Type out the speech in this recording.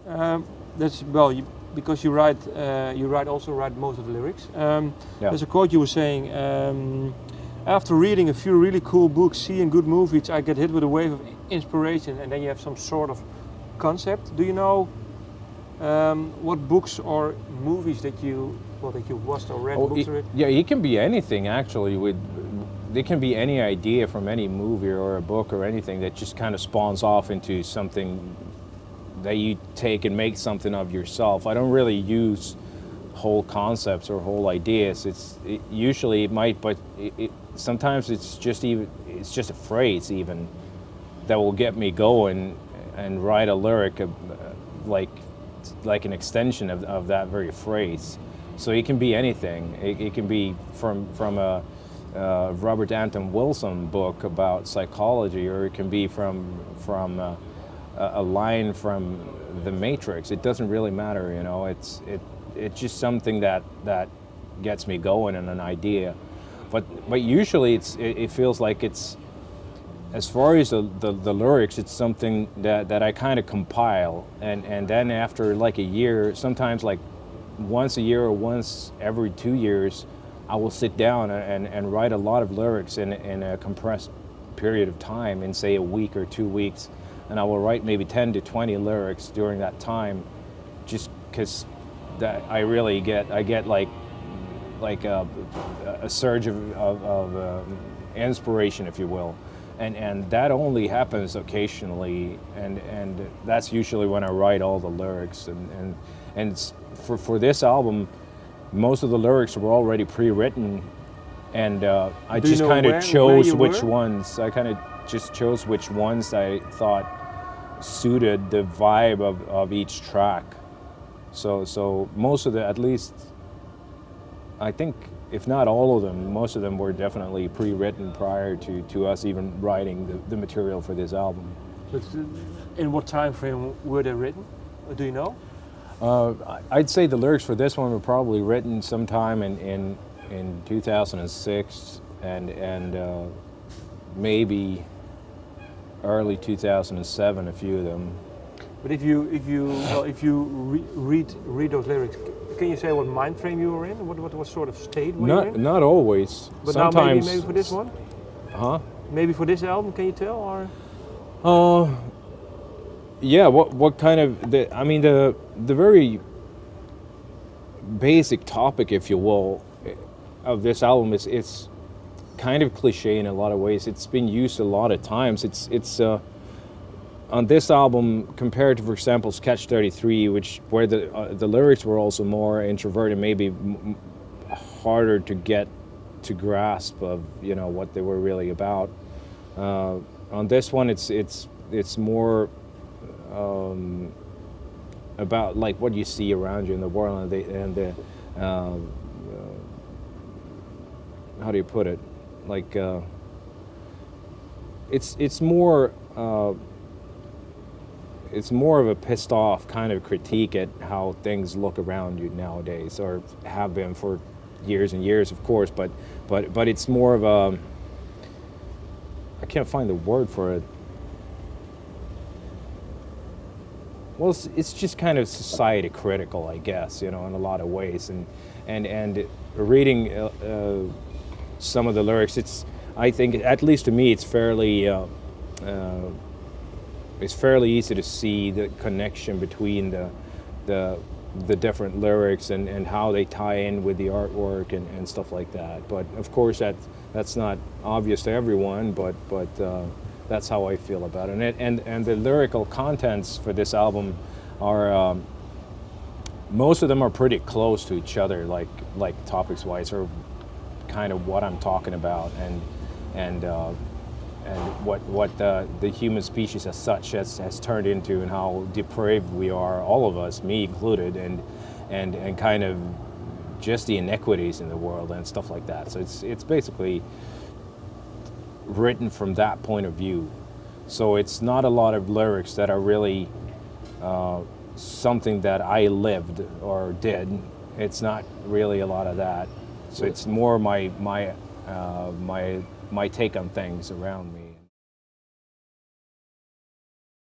That's well, because you also write most of the lyrics. Yeah. There's a quote you were saying. After reading a few really cool books, seeing good movies, I get hit with a wave of inspiration, and then you have some sort of concept. Do you know what books or movies that you watched or read? Yeah, it can be anything actually. It can be any idea from any movie or a book or anything that just kind of spawns off into something that you take and make something of yourself. I don't really use whole concepts or whole ideas. Usually it might, but sometimes it's just a phrase even that will get me going and write a lyric like an extension of that very phrase. So it can be anything. It can be from a Robert Anton Wilson book about psychology, or it can be from a line from The Matrix. It doesn't really matter, you know. It's just something that gets me going and an idea. But usually it feels like it's, as far as the lyrics, it's something that I kind of compile, and then after like a year, sometimes like once a year or once every 2 years, I will sit down and write a lot of lyrics in a compressed period of time, in say a week or 2 weeks, and I will write maybe 10 to 20 lyrics during that time, just because that I get like a surge of inspiration, if you will, and that only happens occasionally, and that's usually when I write all the lyrics, and for this album, most of the lyrics were already pre-written, and I just kind of chose which ones. I kind of just chose which ones I thought suited the vibe of each track. So most of the, at least, I think, if not all of them, most of them were definitely pre-written prior to us even writing the material for this album. But in what time frame were they written? Do you know? I'd say the lyrics for this one were probably written sometime in 2006 and maybe early 2007, a few of them. But if you read those lyrics, can you say what mind frame you were in? What sort of state were you in? Not always. But sometimes. now maybe for this one? Huh? Maybe for this album, can you tell, or? Yeah. What kind of the very basic topic, if you will, of this album is it's kind of cliche in a lot of ways. It's been used a lot of times. It's on this album, compared to, for example, Sketch 33, where the lyrics were also more introverted, maybe harder to get to grasp of, you know, what they were really about. On this one, it's more about like what you see around you in the world, and the how do you put it? Like it's more. It's more of a pissed off kind of critique at how things look around you nowadays, or have been for years and years, of course, but it's more of a, I can't find the word for it. Well, it's just kind of society critical, I guess, you know, in a lot of ways, and reading some of the lyrics, I think, at least to me, it's fairly easy to see the connection between the different lyrics and how they tie in with the artwork and stuff like that. But of course that's not obvious to everyone, but that's how I feel about it. And the lyrical contents for this album are most of them are pretty close to each other, like topics wise, or kind of what I'm talking about, and what the human species as such has turned into, and how depraved we are, all of us, me included, and kind of just the inequities in the world and stuff like that. So it's basically written from that point of view. So it's not a lot of lyrics that are really something that I lived or did. It's not really a lot of that. So it's more my take on things around me.